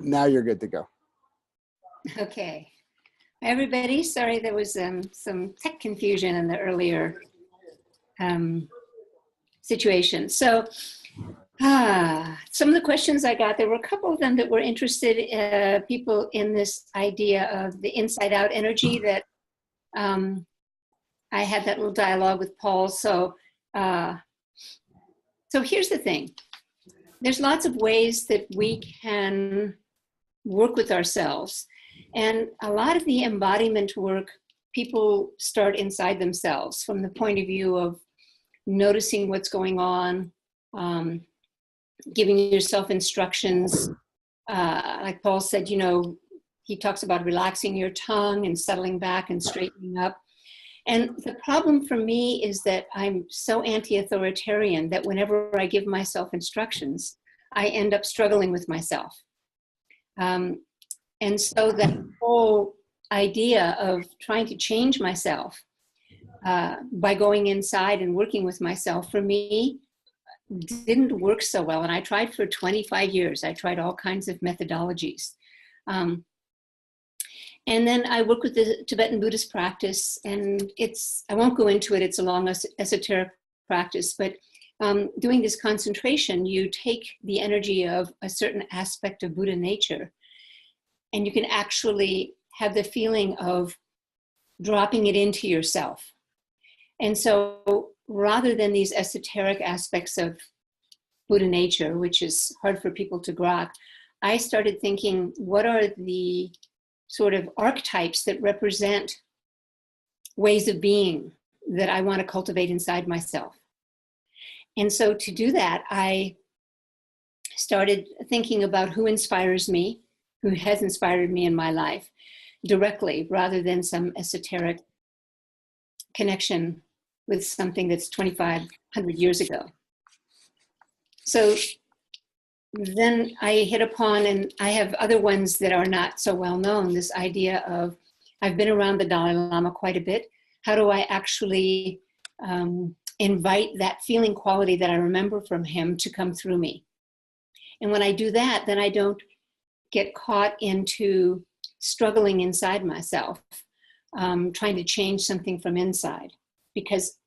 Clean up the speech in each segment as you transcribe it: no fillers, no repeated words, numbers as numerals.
Now you're good to go. Okay. Hi, everybody. Sorry, there was some tech confusion in the earlier situation. So some of the questions I got, there were a couple of them that were interested, people in this idea of the inside out energy that I had that little dialogue with Paul. So here's the thing. There's lots of ways that we can work with ourselves. And a lot of the embodiment work, people start inside themselves from the point of view of noticing what's going on, giving yourself instructions. Like Paul said, you know, he talks about relaxing your tongue and settling back and straightening up. And the problem for me is that I'm so anti-authoritarian that whenever I give myself instructions, I end up struggling with myself. And so that whole idea of trying to change myself by going inside and working with myself, for me, didn't work so well. And I tried for 25 years. I tried all kinds of methodologies. And then I work with the Tibetan Buddhist practice, and I won't go into it, it's a long esoteric practice, but doing this concentration, you take the energy of a certain aspect of Buddha nature, and you can actually have the feeling of dropping it into yourself. And so rather than these esoteric aspects of Buddha nature, which is hard for people to grasp, I started thinking, what are the sort of archetypes that represent ways of being that I want to cultivate inside myself? And so to do that, I started thinking about who inspires me, who has inspired me in my life directly, rather than some esoteric connection with something that's 2,500 years ago. So then I hit upon, and I have other ones that are not so well known, this idea of, I've been around the Dalai Lama quite a bit. How do I actually invite that feeling quality that I remember from him to come through me? And when I do that, then I don't get caught into struggling inside myself, trying to change something from inside. Because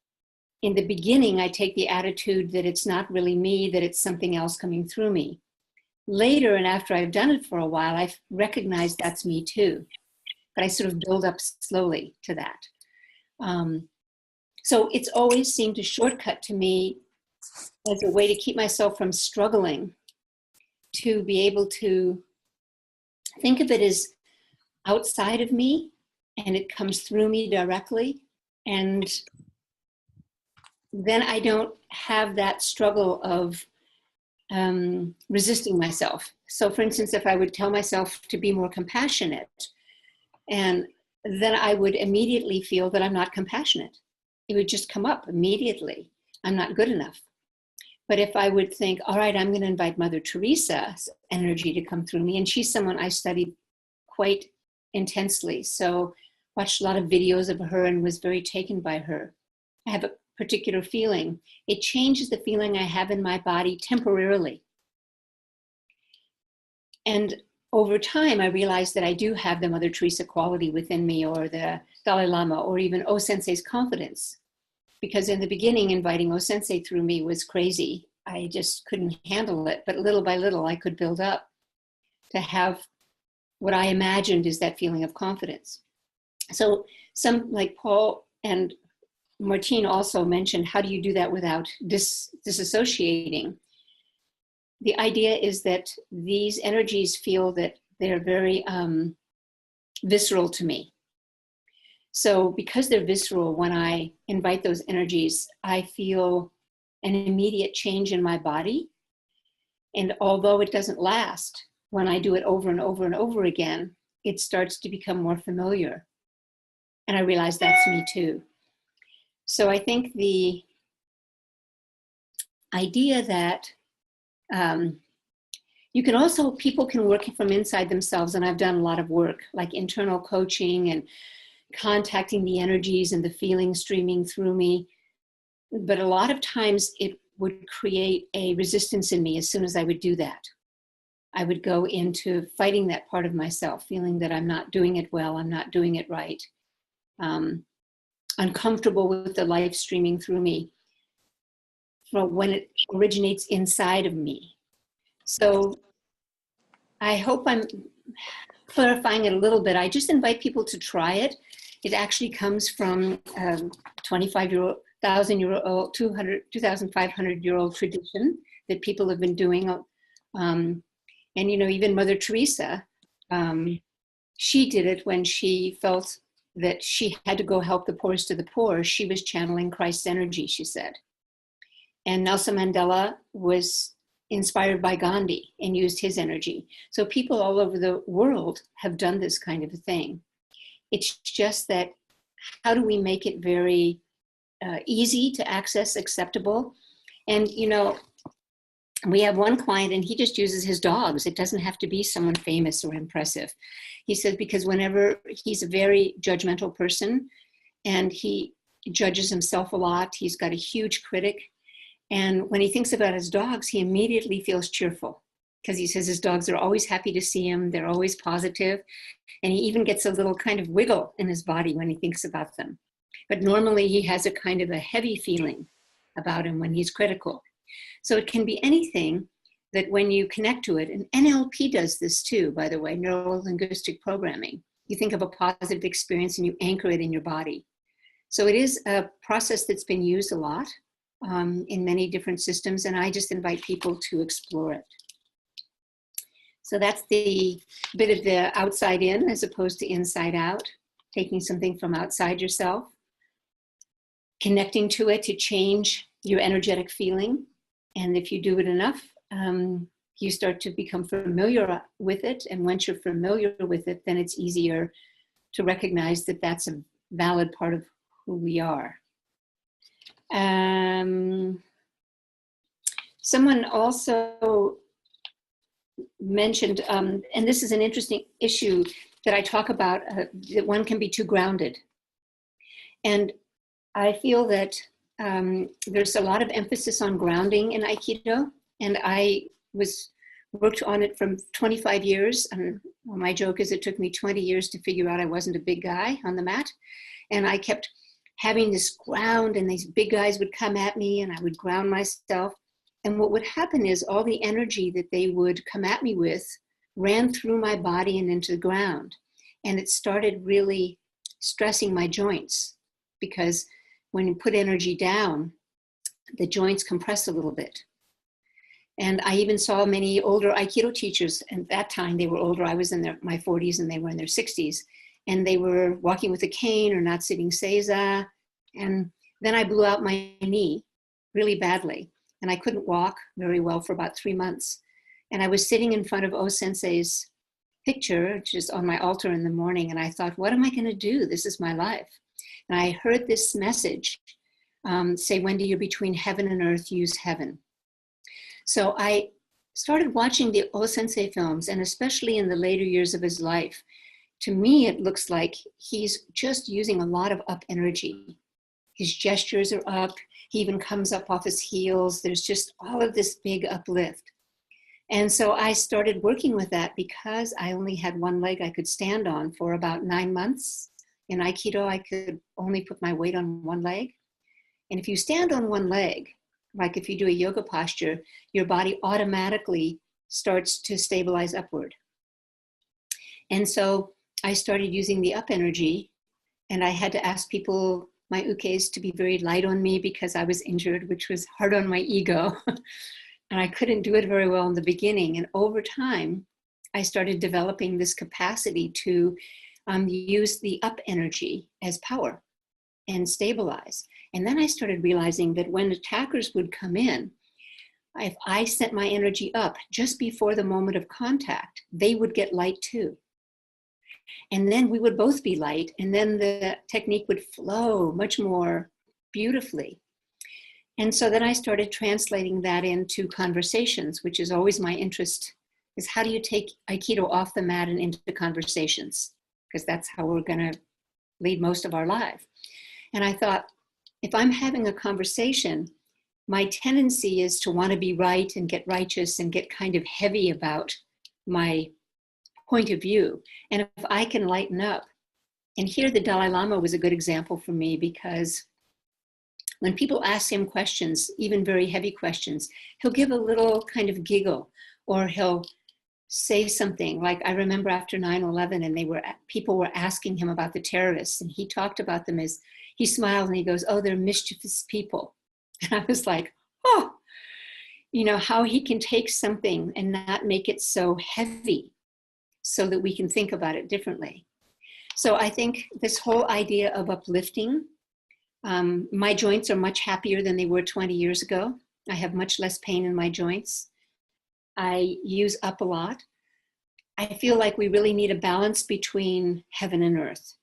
in the beginning, I take the attitude that it's not really me, that it's something else coming through me. Later, and after I've done it for a while, I've recognized that's me too. But I sort of build up slowly to that. So it's always seemed a shortcut to me as a way to keep myself from struggling, to be able to think of it as outside of me, and it comes through me directly. And then I don't have that struggle of resisting myself. So for instance, if I would tell myself to be more compassionate, and then I would immediately feel that I'm not compassionate. It would just come up immediately. I'm not good enough. But if I would think, all right, I'm going to invite Mother Teresa's energy to come through me, and she's someone I studied quite intensely. So watched a lot of videos of her and was very taken by her. I have a particular feeling. It changes the feeling I have in my body temporarily. And over time, I realized that I do have the Mother Teresa quality within me, or the Dalai Lama, or even O Sensei's confidence. Because in the beginning, inviting O Sensei through me was crazy. I just couldn't handle it. But little by little, I could build up to have what I imagined is that feeling of confidence. So some, like Paul and Martine also mentioned, how do you do that without disassociating? The idea is that these energies feel that they're very visceral to me. So because they're visceral, when I invite those energies, I feel an immediate change in my body. And although it doesn't last, when I do it over and over and over again, it starts to become more familiar. And I realize that's me too. So I think the idea that you can also, people can work from inside themselves, and I've done a lot of work like internal coaching and contacting the energies and the feelings streaming through me. But a lot of times it would create a resistance in me as soon as I would do that. I would go into fighting that part of myself, feeling that I'm not doing it well, I'm not doing it right, uncomfortable with the life streaming through me from when it originates inside of me. So I hope I'm clarifying it a little bit. I just invite people to try it. It actually comes from 25,000-year-old, 2,500-year-old tradition that people have been doing. And, you know, even Mother Teresa, she did it when she felt that she had to go help the poorest of the poor. She was channeling Christ's energy, she said. And Nelson Mandela was inspired by Gandhi and used his energy. So people all over the world have done this kind of a thing. It's just that, how do we make it very easy to access, acceptable? And, you know, we have one client and he just uses his dogs. It doesn't have to be someone famous or impressive. He says, because whenever he's a very judgmental person and he judges himself a lot, he's got a huge critic. And when he thinks about his dogs, he immediately feels cheerful because he says his dogs are always happy to see him. They're always positive. And he even gets a little kind of wiggle in his body when he thinks about them. But normally he has a kind of a heavy feeling about him when he's critical. So it can be anything that when you connect to it, and NLP does this too, by the way, neuro-linguistic programming. You think of a positive experience and you anchor it in your body. So it is a process that's been used a lot in many different systems, and I just invite people to explore it. So that's the bit of the outside in as opposed to inside out, taking something from outside yourself, connecting to it to change your energetic feeling. And if you do it enough, you start to become familiar with it. And once you're familiar with it, then it's easier to recognize that that's a valid part of who we are. Someone also mentioned, and this is an interesting issue that I talk about, that one can be too grounded. And I feel that there's a lot of emphasis on grounding in Aikido, and I worked on it from 25 years. And my joke is it took me 20 years to figure out I wasn't a big guy on the mat. And I kept having this ground, and these big guys would come at me and I would ground myself. And what would happen is all the energy that they would come at me with ran through my body and into the ground. And it started really stressing my joints, because when you put energy down, the joints compress a little bit. And I even saw many older Aikido teachers, and at that time they were older. I was in my 40s and they were in their 60s. And they were walking with a cane or not sitting seiza. And then I blew out my knee really badly. And I couldn't walk very well for about 3 months. And I was sitting in front of O Sensei's picture, just on my altar in the morning. And I thought, what am I going to do? This is my life. And I heard this message say, Wendy, you're between heaven and earth, use heaven. So I started watching the O Sensei films, and especially in the later years of his life. To me, it looks like he's just using a lot of up energy. His gestures are up. He even comes up off his heels. There's just all of this big uplift. And so I started working with that because I only had one leg I could stand on for about 9 months. In Aikido, I could only put my weight on one leg. And if you stand on one leg, like if you do a yoga posture, your body automatically starts to stabilize upward. And so I started using the up energy, and I had to ask people, my ukes, to be very light on me because I was injured, which was hard on my ego. And I couldn't do it very well in the beginning. And over time, I started developing this capacity to use the up energy as power and stabilize. And then I started realizing that when attackers would come in, if I sent my energy up just before the moment of contact, they would get light too. And then we would both be light, and then the technique would flow much more beautifully. And so then I started translating that into conversations, which is always my interest, is how do you take Aikido off the mat and into conversations? Because that's how we're going to lead most of our life. And I thought, if I'm having a conversation, my tendency is to want to be right and get righteous and get kind of heavy about my point of view. And if I can lighten up, and here the Dalai Lama was a good example for me, because when people ask him questions, even very heavy questions, he'll give a little kind of giggle, or he'll say something like, I remember after 9/11, and people were asking him about the terrorists, and he talked about them as, he smiled and he goes, oh, they're mischievous people. And I was like, oh, you know, how he can take something and not make it so heavy so that we can think about it differently. So I think this whole idea of uplifting, my joints are much happier than they were 20 years ago. I have much less pain in my joints. I use up a lot. I feel like we really need a balance between heaven and earth.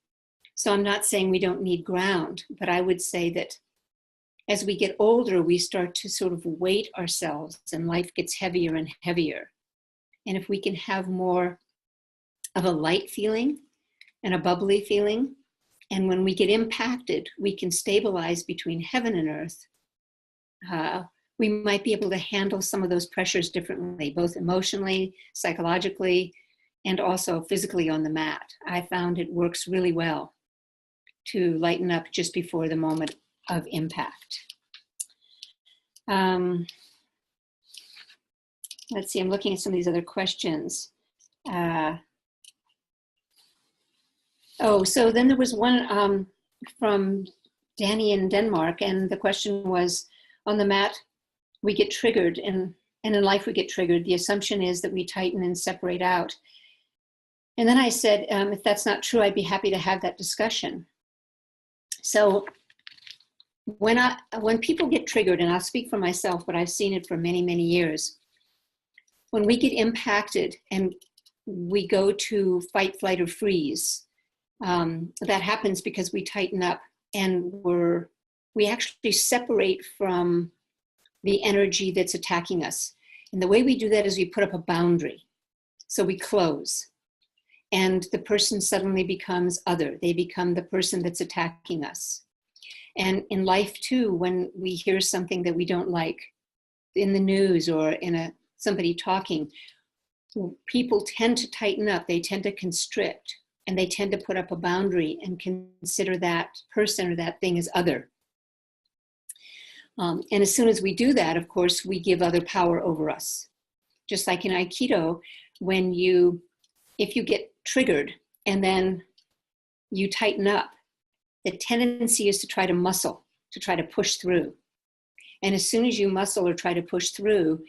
So I'm not saying we don't need ground, but I would say that as we get older, we start to sort of weight ourselves, and life gets heavier and heavier. And if we can have more of a light feeling and a bubbly feeling, and when we get impacted, we can stabilize between heaven and earth, we might be able to handle some of those pressures differently, both emotionally, psychologically, and also physically on the mat. I found it works really well to lighten up just before the moment of impact. Let's see, I'm looking at some of these other questions. So then there was one from Danni in Denmark, and the question was, on the mat, we get triggered, and in life we get triggered. The assumption is that we tighten and separate out. And then I said, if that's not true, I'd be happy to have that discussion. So when people get triggered, and I'll speak for myself, but I've seen it for many, many years, when we get impacted and we go to fight, flight, or freeze, that happens because we tighten up, and we actually separate from the energy that's attacking us. And the way we do that is we put up a boundary. So we close, and the person suddenly becomes other. They become the person that's attacking us. And in life too, when we hear something that we don't like in the news or in somebody talking, people tend to tighten up, they tend to constrict, and they tend to put up a boundary and consider that person or that thing as other. And as soon as we do that, of course, we give other power over us. Just like in Aikido, if you get triggered and then you tighten up, the tendency is to try to muscle, to try to push through. And as soon as you muscle or try to push through,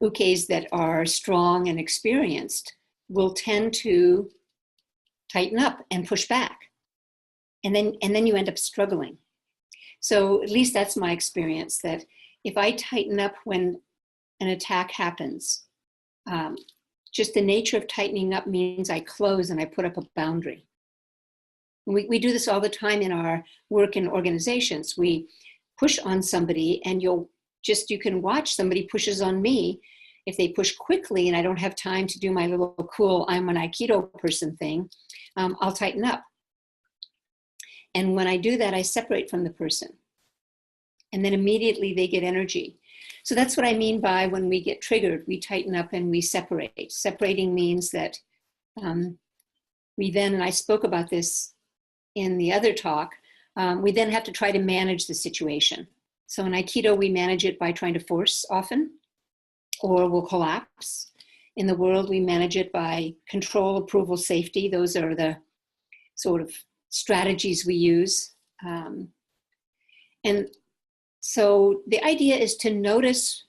ukes that are strong and experienced will tend to tighten up and push back. And then you end up struggling. So at least that's my experience, that if I tighten up when an attack happens, just the nature of tightening up means I close and I put up a boundary. We do this all the time in our work in organizations. We push on somebody, and you can watch somebody pushes on me. If they push quickly and I don't have time to do my little cool, I'm an Aikido person thing, I'll tighten up. And when I do that, I separate from the person. And then immediately they get energy. So that's what I mean by when we get triggered, we tighten up and we separate. Separating means that we then, and I spoke about this in the other talk, we then have to try to manage the situation. So in Aikido, we manage it by trying to force often, or we'll collapse. In the world, we manage it by control, approval, safety. Those are the sort of strategies we use. And so the idea is to notice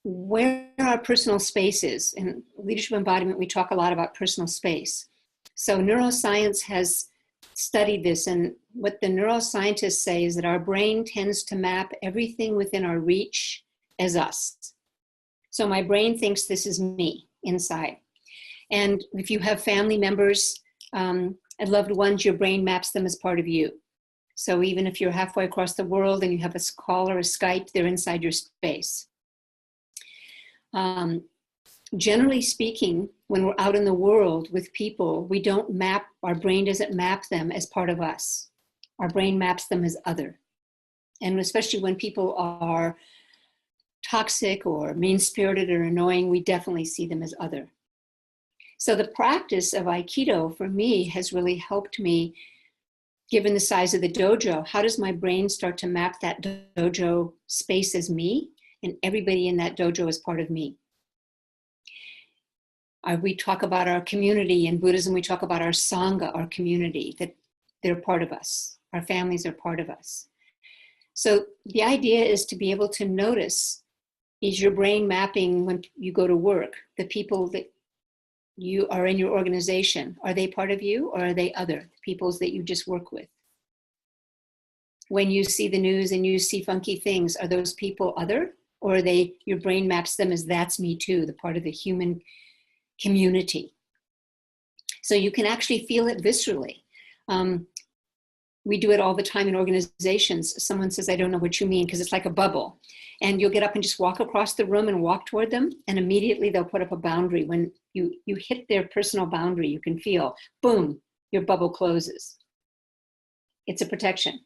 where our personal space is. In leadership embodiment, we talk a lot about personal space. So neuroscience has studied this, and what the neuroscientists say is that our brain tends to map everything within our reach as us. So my brain thinks this is me inside. And if you have family members and loved ones, your brain maps them as part of you. So even if you're halfway across the world and you have a call or a Skype, they're inside your space. Generally speaking, when we're out in the world with people, our brain doesn't map them as part of us. Our brain maps them as other. And especially when people are toxic or mean-spirited or annoying, we definitely see them as other. So the practice of Aikido for me has really helped me, given the size of the dojo. How does my brain start to map that dojo space as me, and everybody in that dojo is part of me? We talk about our community. In Buddhism, we talk about our Sangha, our community, that they're part of us. Our families are part of us. So the idea is to be able to notice, is your brain mapping when you go to work, the people that you are in your organization, are they part of you, or are they other, the peoples that you just work with? When you see the news and you see funky things, are those people other, or are they, your brain maps them as that's me too, the part of the human community? So you can actually feel it viscerally. We do it all the time in organizations. Someone says, I don't know what you mean, because it's like a bubble. And you'll get up and just walk across the room and walk toward them, and immediately they'll put up a boundary. When you hit their personal boundary, you can feel, boom, your bubble closes. It's a protection.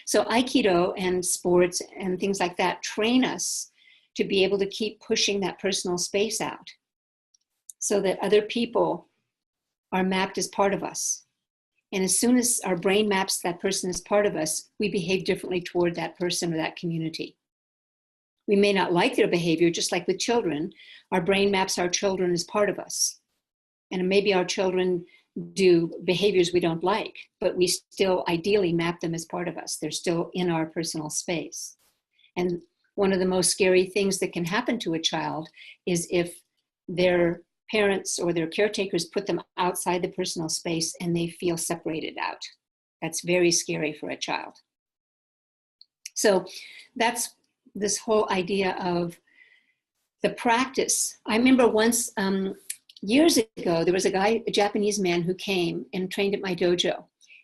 So Aikido and sports and things like that train us to be able to keep pushing that personal space out so that other people are mapped as part of us. And as soon as our brain maps that person as part of us, we behave differently toward that person or that community. We may not like their behavior, just like with children. Our brain maps our children as part of us. And maybe our children do behaviors we don't like, but we still ideally map them as part of us. They're still in our personal space. And one of the most scary things that can happen to a child is if their parents or their caretakers put them outside the personal space and they feel separated out. That's very scary for a child. So that's this whole idea of the practice. I remember once, years ago, there was a Japanese man who came and trained at my dojo.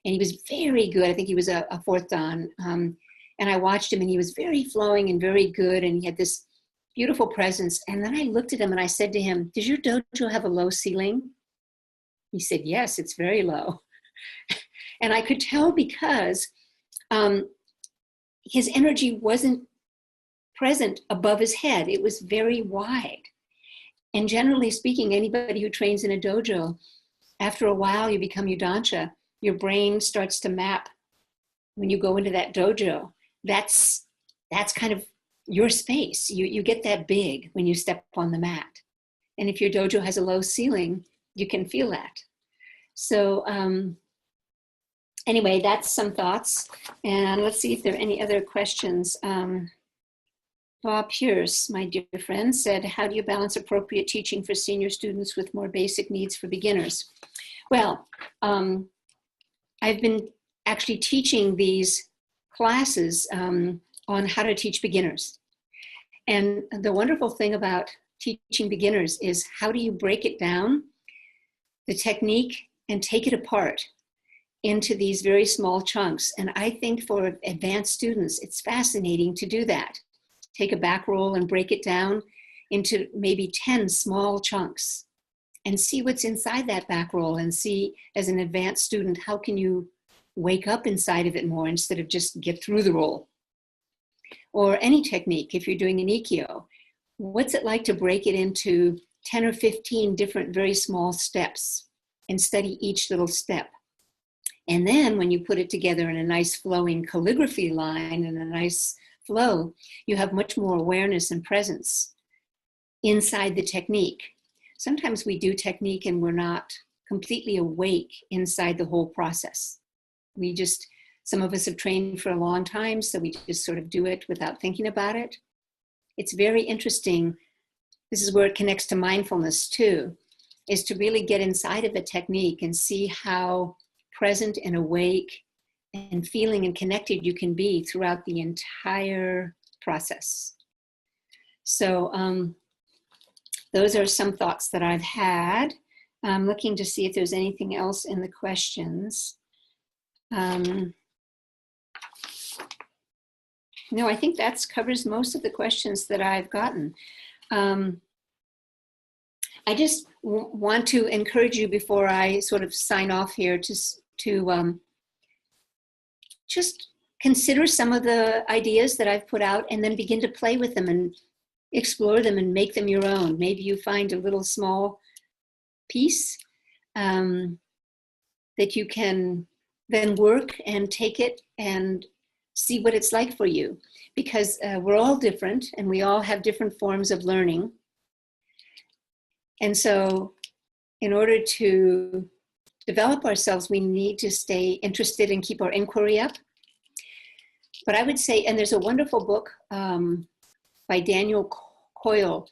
And he was very good. I think he was a fourth dan. And I watched him, and he was very flowing and very good. And he had this beautiful presence. And then I looked at him and I said to him, does your dojo have a low ceiling? He said, yes, it's very low. And I could tell because his energy wasn't present above his head. It was very wide. And generally speaking, anybody who trains in a dojo, after a while you become Udansha, your brain starts to map when you go into that dojo. That's kind of your space. You get that big when you step on the mat. And if your dojo has a low ceiling, you can feel that. So anyway, that's some thoughts. And let's see if there are any other questions. Bob Pierce, my dear friend, said, how do you balance appropriate teaching for senior students with more basic needs for beginners? Well, I've been actually teaching these classes on how to teach beginners. And the wonderful thing about teaching beginners is, how do you break it down, the technique, and take it apart into these very small chunks? And I think for advanced students, it's fascinating to do that. Take a back roll and break it down into maybe 10 small chunks and see what's inside that back roll, and see, as an advanced student, how can you wake up inside of it more instead of just get through the roll. Or any technique, if you're doing an ikkyo, what's it like to break it into 10 or 15 different very small steps and study each little step? And then when you put it together in a nice flowing calligraphy line and a nice flow, you have much more awareness and presence inside the technique. Sometimes we do technique and we're not completely awake inside the whole process. Some of us have trained for a long time, so we just sort of do it without thinking about it. It's very interesting. This is where it connects to mindfulness too, is to really get inside of a technique and see how present and awake and feeling and connected you can be throughout the entire process. So those are some thoughts that I've had. I'm looking to see if there's anything else in the questions. No, I think that covers most of the questions that I've gotten. I just want to encourage you, before I sort of sign off here, to just consider some of the ideas that I've put out and then begin to play with them and explore them and make them your own. Maybe you find a little small piece that you can then work and take it and see what it's like for you. Because we're all different and we all have different forms of learning. And so in order to develop ourselves, we need to stay interested and keep our inquiry up. But I would say, and there's a wonderful book by Daniel Coyle,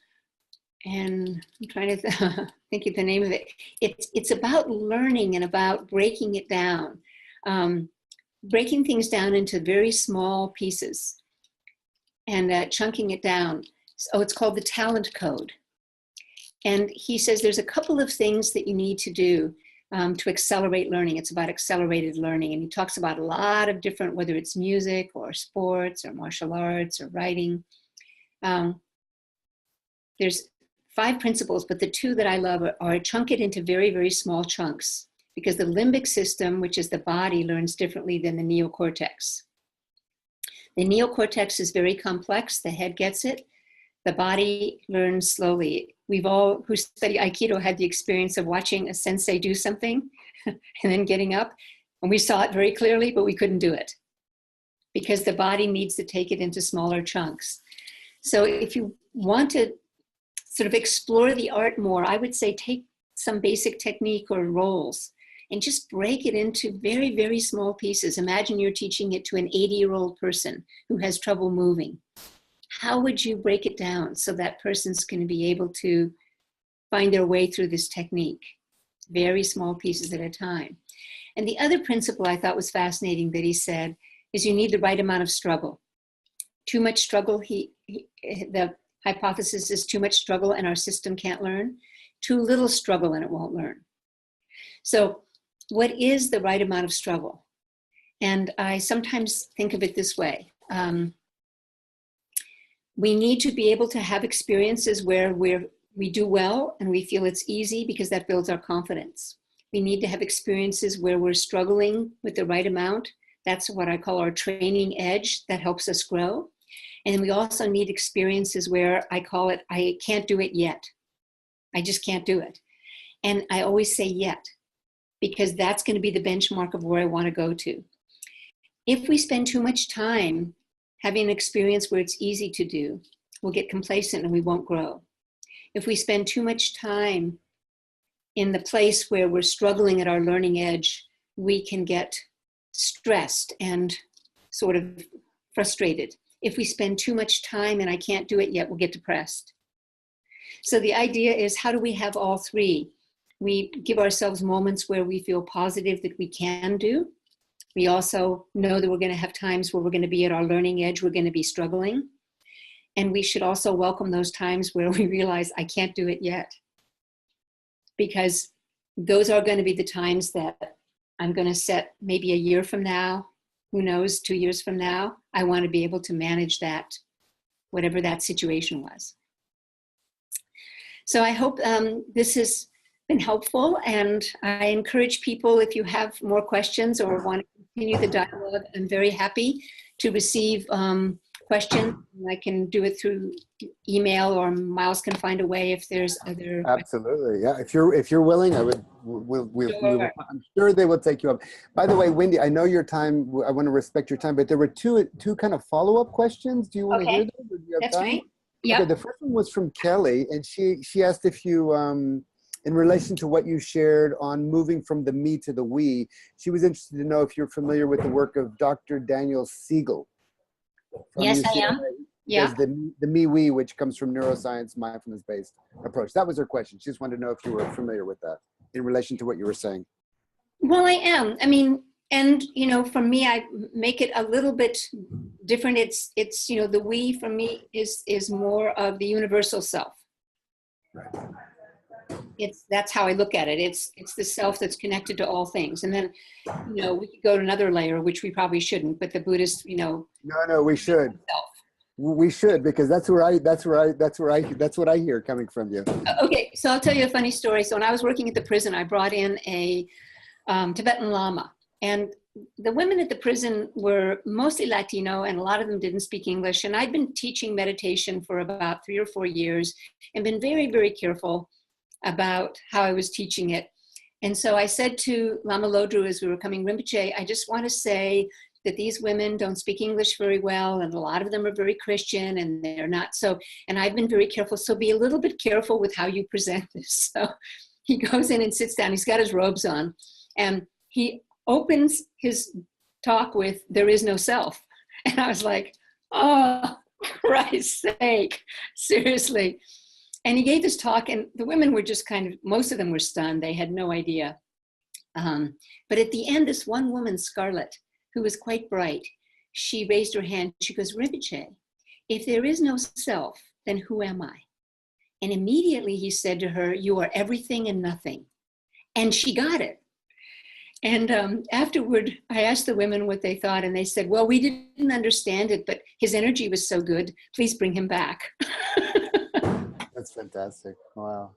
and I'm trying to think of the name of it. It's about learning and about breaking it down, breaking things down into very small pieces and chunking it down. So it's called the Talent Code. And he says there's a couple of things that you need to do to accelerate learning. It's about accelerated learning. And he talks about a lot of different, whether it's music or sports or martial arts or writing. There's 5 principles, but the 2 that I love are chunk it into very, very small chunks, because the limbic system, which is the body, learns differently than the neocortex. The neocortex is very complex. The head gets it. The body learns slowly. We've all who study Aikido had the experience of watching a sensei do something and then getting up. And we saw it very clearly, but we couldn't do it because the body needs to take it into smaller chunks. So if you want to sort of explore the art more, I would say take some basic technique or roles and just break it into very, very small pieces. Imagine you're teaching it to an 80-year-old person who has trouble moving. How would you break it down so that person's going to be able to find their way through this technique? Very small pieces at a time. And the other principle I thought was fascinating that he said is you need the right amount of struggle. Too much struggle, the hypothesis is too much struggle and our system can't learn. Too little struggle and it won't learn. So what is the right amount of struggle? And I sometimes think of it this way. We need to be able to have experiences where we do well and we feel it's easy because that builds our confidence. We need to have experiences where we're struggling with the right amount. That's what I call our training edge that helps us grow. And we also need experiences where I call it, I can't do it yet. I just can't do it. And I always say yet, because that's going to be the benchmark of where I want to go to. If we spend too much time having an experience where it's easy to do, we'll get complacent and we won't grow. If we spend too much time in the place where we're struggling at our learning edge, we can get stressed and sort of frustrated. If we spend too much time and I can't do it yet, we'll get depressed. So the idea is, how do we have all 3? We give ourselves moments where we feel positive that we can do. We also know that we're going to have times where we're going to be at our learning edge, we're going to be struggling. And we should also welcome those times where we realize I can't do it yet. Because those are going to be the times that I'm going to set maybe a year from now, who knows, 2 years from now, I want to be able to manage that, whatever that situation was. So I hope this has been helpful, and I encourage people, if you have more questions or want to continue the dialogue, I'm very happy to receive questions. I can do it through email, or Miles can find a way if there's other. Absolutely, yeah. If you're willing, Sure. I'm sure they will take you up. By the way, Wendy, I know your time. I want to respect your time, but there were two kind of follow-up questions. Do you want to hear them? Or do you have That's time? right. Yeah. Okay, the first one was from Kelly, and she asked if you, in relation to what you shared on moving from the me to the we, she was interested to know if you're familiar with the work of Dr. Daniel Siegel. Yes, I am. Yeah. The me-we, which comes from neuroscience, mindfulness-based approach. That was her question. She just wanted to know if you were familiar with that in relation to what you were saying. Well, I am. I mean, and, for me, I make it a little bit different. It's the we for me is more of the universal self. Right. That's how I look at it. It's the self that's connected to all things. And then, we could go to another layer, which we probably shouldn't, but the Buddhist, No, we should. Self. We should, because that's what I hear coming from you. Okay, so I'll tell you a funny story. So when I was working at the prison, I brought in a Tibetan Lama, and the women at the prison were mostly Latino, and a lot of them didn't speak English. And I'd been teaching meditation for about 3 or 4 years and been very, very careful about how I was teaching it. And so I said to Lama Lodru as we were coming, Rinpoche, I just want to say that these women don't speak English very well, and a lot of them are very Christian, and they're not so, and I've been very careful, so be a little bit careful with how you present this. So he goes in and sits down, he's got his robes on, and he opens his talk with, there is no self. And I was like, oh, Christ's sake, seriously. And he gave this talk, and the women were just kind of, most of them were stunned. They had no idea. But at the end, this one woman, Scarlett, who was quite bright, she raised her hand. She goes, Rinpoche, if there is no self, then who am I? And immediately he said to her, you are everything and nothing. And she got it. And afterward, I asked the women what they thought, and they said, well, we didn't understand it, but his energy was so good. Please bring him back. That's fantastic. Wow.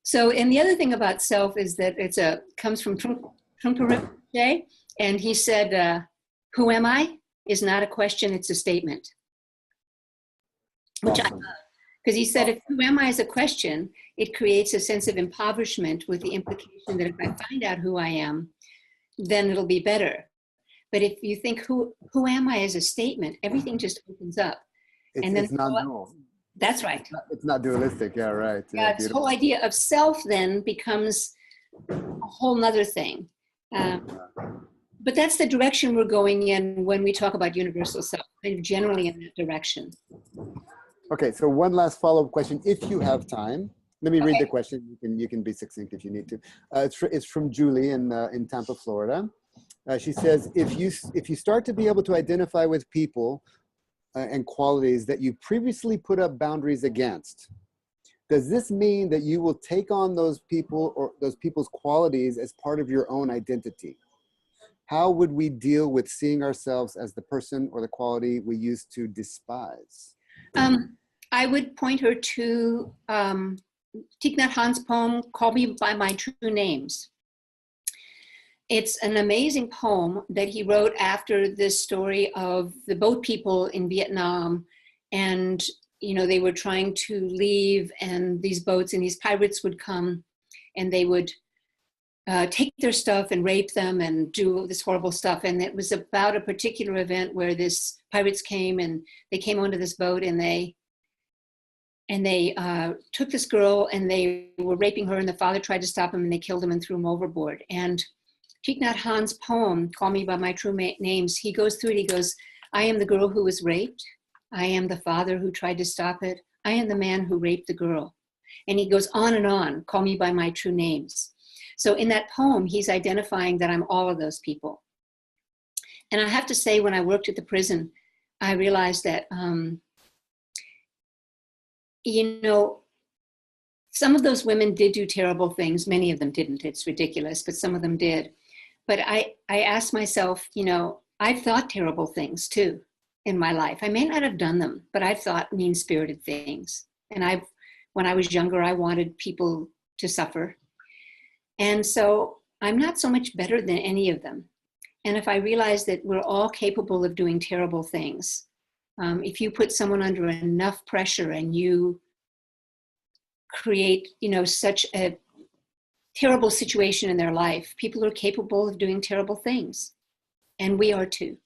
So, and the other thing about self is that comes from Trungpa Rinpoche, and he said, who am I is not a question, it's a statement. Which awesome. I love, because he said, if who am I is a question, it creates a sense of impoverishment with the implication that if I find out who I am, then it'll be better. But if you think who am I as a statement, everything just opens up. It's non-dual. That's right. It's not dualistic. Yeah, right. Yeah, this whole idea of self then becomes a whole nother thing. But that's the direction we're going in when we talk about universal self, generally in that direction. Okay, so one last follow-up question, if you have time. Let me read the question. You can be succinct if you need to. It's from Julie in Tampa, Florida. She says, if you start to be able to identify with people and qualities that you previously put up boundaries against, does this mean that you will take on those people or those people's qualities as part of your own identity? How would we deal with seeing ourselves as the person or the quality we used to despise? I would point her to Thich Nhat Hanh's poem, Call Me By My True Names. It's an amazing poem that he wrote after this story of the boat people in Vietnam. And, you know, they were trying to leave, and these boats and these pirates would come, and they would take their stuff and rape them and do this horrible stuff. And it was about a particular event where this pirates came, and they came onto this boat, and they took this girl, and they were raping her, and the father tried to stop him, and they killed him and threw him overboard. And Thich Nhat Hanh's poem, Call Me By My True Names, he goes through it. He goes, I am the girl who was raped. I am the father who tried to stop it. I am the man who raped the girl. And he goes on, call me by my true names. So in that poem, he's identifying that I'm all of those people. And I have to say, when I worked at the prison, I realized that, you know, some of those women did do terrible things. Many of them didn't. It's ridiculous, but some of them did. But I asked myself, you know, I've thought terrible things too in my life. I may not have done them, but I've thought mean-spirited things. And when I was younger, I wanted people to suffer. And so I'm not so much better than any of them. And if I realize that we're all capable of doing terrible things, if you put someone under enough pressure and you create, you know, such a terrible situation in their life, people are capable of doing terrible things, and we are too.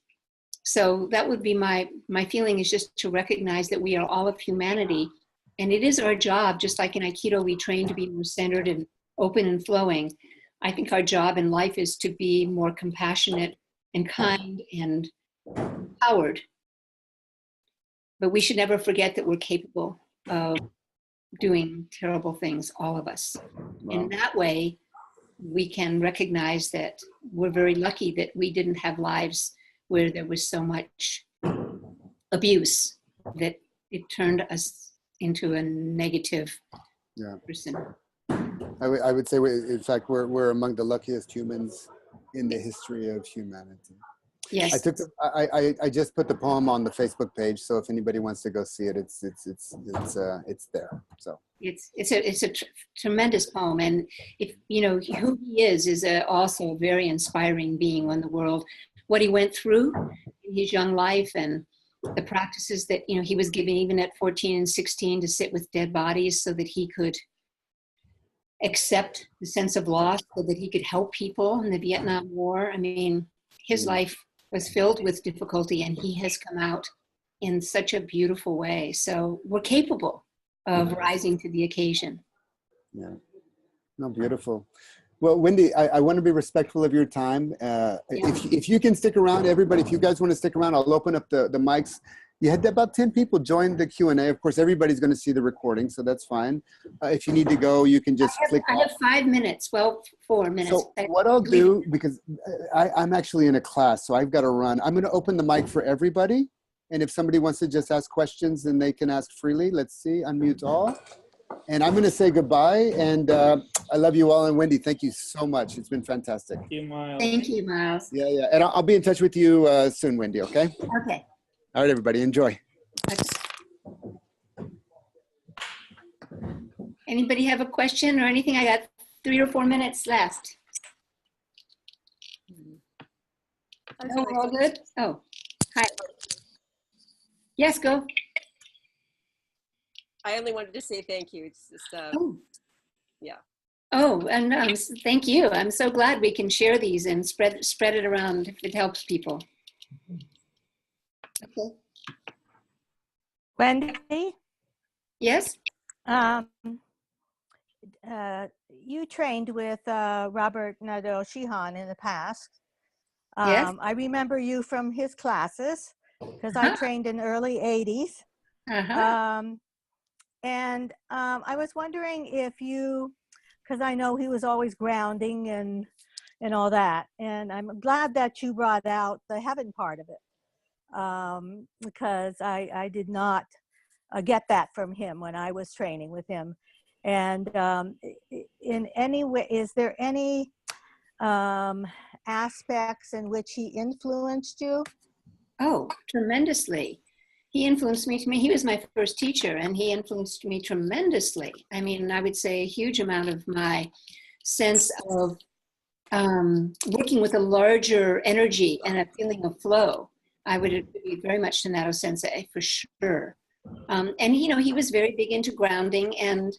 So that would be my feeling, is just to recognize that we are all of humanity, and it is our job, just like in Aikido we train to be more centered and open and flowing. I think our job in life is to be more compassionate and kind and empowered. But we should never forget that we're capable of doing terrible things, all of us. Wow. In that way, we can recognize that we're very lucky that we didn't have lives where there was so much abuse that it turned us into a negative person. I would say, in fact, we're among the luckiest humans in the history of humanity. Yes. I just put the poem on the Facebook page, so if anybody wants to go see it, it's there. So it's a tremendous poem, and if you know who he is also a very inspiring being in the world. What he went through in his young life, and the practices that he was given even at 14 and 16 to sit with dead bodies so that he could accept the sense of loss, so that he could help people in the Vietnam War. I mean, his life was filled with difficulty, and he has come out in such a beautiful way. So we're capable of rising to the occasion. Yeah, no, beautiful. Well, Wendy, I want to be respectful of your time. If you can stick around, everybody, if you guys want to stick around, I'll open up the mics. You had about 10 people join the Q&A. Of course, everybody's going to see the recording, so that's fine. If you need to go, you can just click. I have 5 minutes, well, 4 minutes. So what I'll do, because I'm actually in a class, so I've got to run. I'm going to open the mic for everybody. And if somebody wants to just ask questions, then they can ask freely. Let's see, unmute all. And I'm going to say goodbye. And I love you all. And Wendy, thank you so much. It's been fantastic. Thank you, Miles. Thank you, Miles. Yeah, yeah. And I'll be in touch with you soon, Wendy, okay? Okay. All right, everybody, enjoy. Anybody have a question or anything? I got 3 or 4 minutes left. Oh, we're all good? Oh, hi. Yes, go. I only wanted to say thank you. It's just, yeah. Oh, and thank you. I'm so glad we can share these and spread it around if it helps people. Okay. Wendy? Yes? You trained with Robert Nadeau Shihan in the past. Yes. I remember you from his classes because I trained in early 80s. And I was wondering if you, because I know he was always grounding and all that. And I'm glad that you brought out the heaven part of it, because I did not get that from him when I was training with him. And in any way, is there any aspects in which he influenced you? Oh, tremendously. He influenced me. He was my first teacher, and he influenced me tremendously. I mean, I would say a huge amount of my sense of working with a larger energy and a feeling of flow, I would attribute very much to Nadeau Sensei, for sure. And, you know, he was very big into grounding, and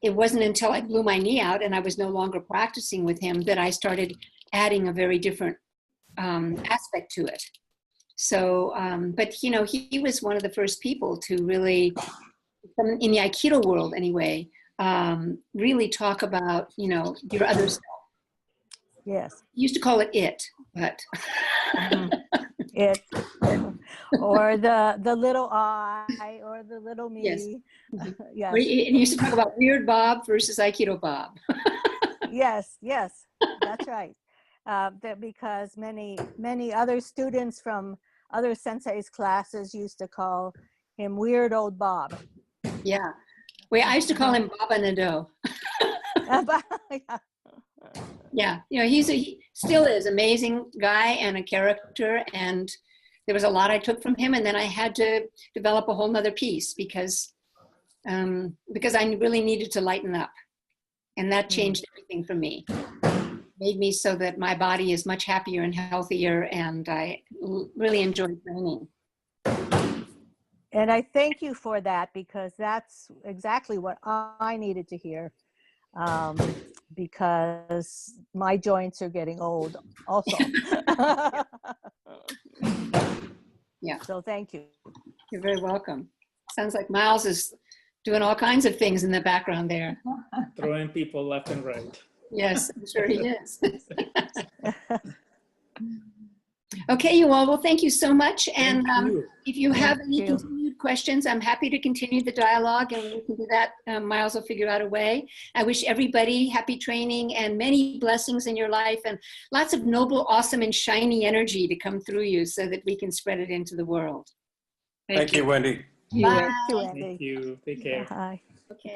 it wasn't until I blew my knee out and I was no longer practicing with him that I started adding a very different aspect to it. So, but, you know, he was one of the first people to really, in the Aikido world anyway, really talk about, you know, your other self. Yes. He used to call it it, but. It, or the little I, or the little me. Yes. Yes. And he used to talk about weird Bob versus Aikido Bob. Yes, yes, that's right. Because many other students from other sensei's classes used to call him Weird Old Bob. Yeah. Well, I used to call him Baba Nadeau. Yeah, you know, he still is amazing guy and a character, and there was a lot I took from him, and then I had to develop a whole nother piece because I really needed to lighten up, and that changed everything for me. Made me so that my body is much happier and healthier, and I really enjoy training. And I thank you for that, because that's exactly what I needed to hear. Because my joints are getting old also. Yeah. So thank you. You're very welcome. Sounds like Miles is doing all kinds of things in the background there. Throwing people left and right. Yes, I'm sure he is. Okay, you all. Well, thank you so much. And if you have any continued questions, I'm happy to continue the dialogue, and we can do that. Miles will figure out a way. I wish everybody happy training and many blessings in your life, and lots of noble, awesome, and shiny energy to come through you so that we can spread it into the world. Thank you, Wendy. Bye. Thank you, Wendy. Thank you. Take care. Bye. Okay.